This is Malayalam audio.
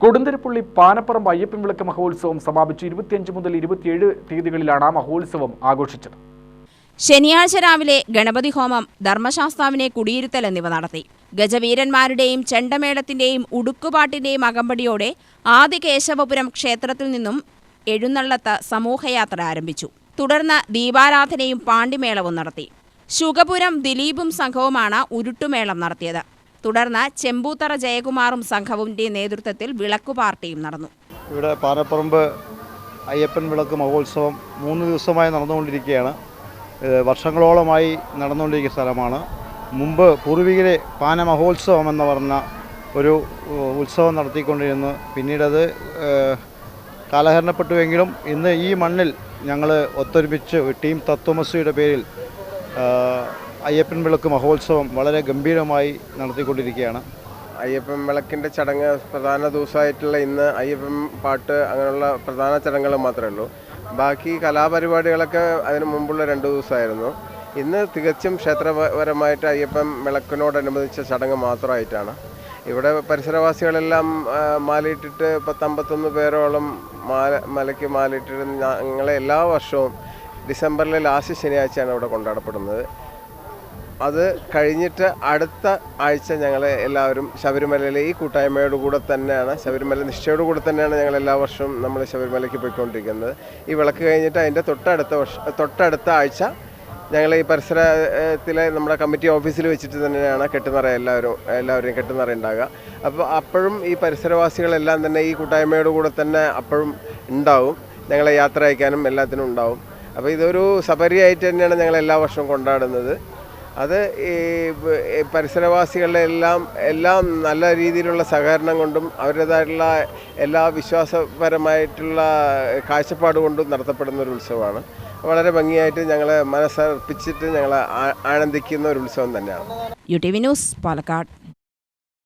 കൊടുന്തുരുപ്പള്ളി പാനപ്പറമ്പ് അയ്യപ്പൻ വിളക്ക് മഹോത്സവം സമാപിച്ചു. 25 മുതൽ 27 തീയതികളിലാണ് മഹോത്സവം ആഘോഷിച്ചത്. ശനിയാഴ്ച രാവിലെ ഗണപതി ഹോമം, ധർമ്മശാസ്താവിനെ കുടിയിരുത്തൽ എന്നിവ നടത്തി. ഗജവീരന്മാരുടെയും ചെണ്ടമേളത്തിന്റെയും ഉടുക്കുപാട്ടിന്റെയും അകമ്പടിയോടെ ആദികേശവപുരം ക്ഷേത്രത്തിൽ നിന്നും എഴുന്നള്ളത്ത് സമൂഹയാത്ര ആരംഭിച്ചു. തുടർന്ന് ദീപാരാധനയും പാണ്ടിമേളവും നടത്തി. ശുഗപുരം ദിലീപും സംഘവുമാണ് ഉരുട്ടുമേളം നടത്തിയത്. തുടർന്ന് ചെമ്പൂത്തറ ജയകുമാറും സംഘവുന്റെ നേതൃത്വത്തിൽ വിളക്കു പാർട്ടിയും നടന്നു. ഇവിടെ പാനപ്പറമ്പ് അയ്യപ്പൻ വിളക്ക് മഹോത്സവം 3 ദിവസമായി നടന്നുകൊണ്ടിരിക്കുകയാണ്. വർഷങ്ങളോളമായി നടന്നുകൊണ്ടിരിക്കുന്ന സ്ഥലമാണ്. മുമ്പ് പൂർവികരെ പാന മഹോത്സവം എന്ന് പറഞ്ഞ ഒരു ഉത്സവം നടത്തിക്കൊണ്ടിരുന്നു. പിന്നീടത് കാലഹരണപ്പെട്ടുവെങ്കിലും ഇന്ന് ഈ മണ്ണിൽ ഞങ്ങൾ ഒത്തൊരുമിച്ച് ടീം തത്വമസിയുടെ പേരിൽ അയ്യപ്പൻ വിളക്ക് മഹോത്സവം വളരെ ഗംഭീരമായി നടത്തിക്കൊണ്ടിരിക്കുകയാണ്. അയ്യപ്പൻ വിളക്കിൻ്റെ ചടങ്ങ് പ്രധാന ദിവസമായിട്ടുള്ള ഇന്ന് അയ്യപ്പൻ പാട്ട് അങ്ങനെയുള്ള പ്രധാന ചടങ്ങുകൾ മാത്രമേ ഉള്ളൂ. ബാക്കി കലാപരിപാടികളൊക്കെ അതിന് മുമ്പുള്ള 2 ദിവസമായിരുന്നു. ഇന്ന് തികച്ചും ക്ഷേത്രപരമായിട്ട് അയ്യപ്പൻ വിളക്കിനോടനുബന്ധിച്ച ചടങ്ങ് മാത്രമായിട്ടാണ്. ഇവിടെ പരിസരവാസികളെല്ലാം മാലയിട്ടിട്ട് 51 പേരോളം മലയ്ക്ക് മാലയിട്ടിട്ട് ഞങ്ങളെ എല്ലാ വർഷവും ഡിസംബറിലെ ലാസ്റ്റ് ശനിയാഴ്ചയാണ് ഇവിടെ കൊണ്ടാടപ്പെടുന്നത്. അത് കഴിഞ്ഞിട്ട് അടുത്ത ആഴ്ച ഞങ്ങൾ എല്ലാവരും ശബരിമലയിലെ ഈ കൂട്ടായ്മയോടുകൂടെ തന്നെയാണ്, ശബരിമല നിഷ്ഠയോടുകൂടെ തന്നെയാണ് ഞങ്ങൾ എല്ലാ വർഷവും നമ്മൾ ശബരിമലയ്ക്ക് പോയിക്കൊണ്ടിരിക്കുന്നത്. ഈ വിളക്ക് കഴിഞ്ഞിട്ട് അതിൻ്റെ തൊട്ടടുത്ത ആഴ്ച ഞങ്ങൾ ഈ പരിസരത്തിലെ നമ്മുടെ കമ്മിറ്റി ഓഫീസിൽ വെച്ചിട്ട് തന്നെയാണ് കെട്ടുനിറ എല്ലാവരെയും കെട്ടുനിറ ഉണ്ടാകുക. അപ്പോൾ അപ്പോഴും ഈ പരിസരവാസികളെല്ലാം തന്നെ ഈ കൂട്ടായ്മയോടുകൂടെ തന്നെ അപ്പോഴും ഉണ്ടാവും. ഞങ്ങളെ യാത്ര അയക്കാനും എല്ലാത്തിനും ഉണ്ടാവും. അപ്പോൾ ഇതൊരു സബരിയായിട്ട് തന്നെയാണ് ഞങ്ങൾ എല്ലാ വർഷവും കൊണ്ടാടുന്നത്. അത് ഈ പരിസരവാസികളുടെ എല്ലാം നല്ല രീതിയിലുള്ള സഹകരണം കൊണ്ടും അവരുടേതായിട്ടുള്ള എല്ലാ വിശ്വാസപരമായിട്ടുള്ള കാഴ്ചപ്പാട് കൊണ്ടും നടത്തപ്പെടുന്ന ഒരു ഉത്സവമാണ്. വളരെ ഭംഗിയായിട്ട് ഞങ്ങൾ മനസ്സർപ്പിച്ചിട്ട് ഞങ്ങൾ ആനന്ദിക്കുന്ന ഒരു ഉത്സവം തന്നെയാണ്. UTV news, Palakkad.